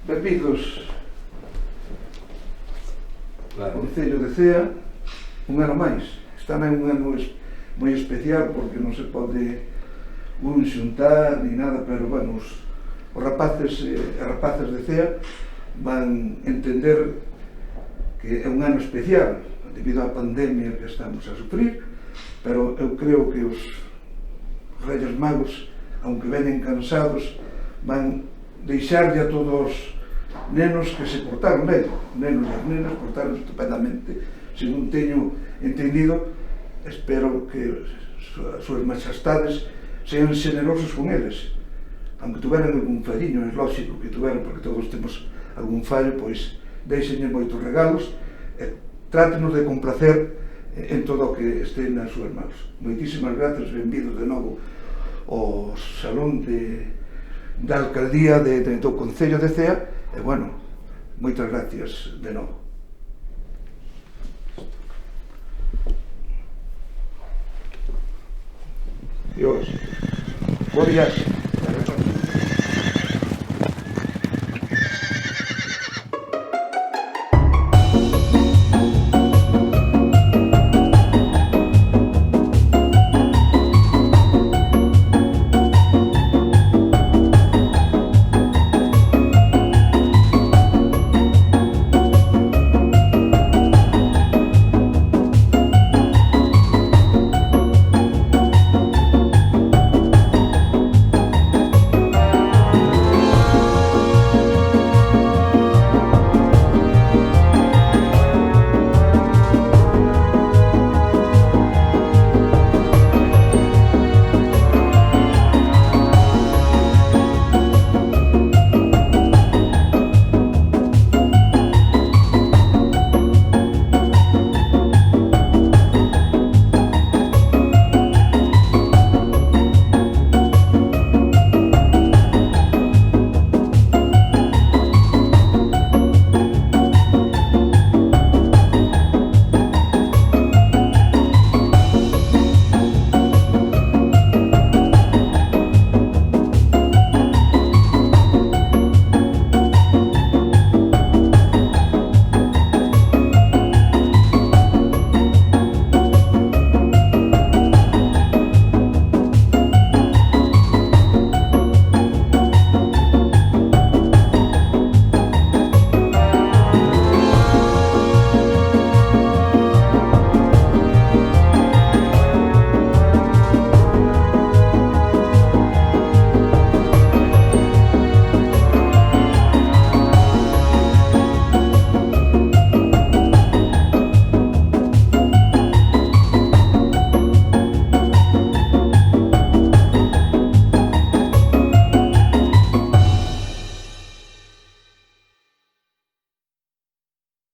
Benvidos ao Claro. Concello de Cea un ano máis. Está é un ano moi especial porque non se pode xuntar ni nada, pero bueno, os rapaces e rapazas de Cea van entender que é un ano especial debido á pandemia que estamos a sufrir, pero eu creo que os Reyes Magos, aunque venen cansados, van deixarlle a todos os nenos que se portaron ben. Nenos e as nenas portaron estupendamente, según teño entendido. Espero que as súas majestades sean generosos con eles, aunque tuveran algún falliño, é lógico que tuveran, porque todos temos algún fallo, pois deixenlle moitos regalos e trátenos de complacer en todo o que este nas súas mãos. Moitísimas grazas, benvidos de novo ao Salón da Alcaldía do Concello de Cea e, bueno, moitas gracias de novo. Dios, bo viaxe.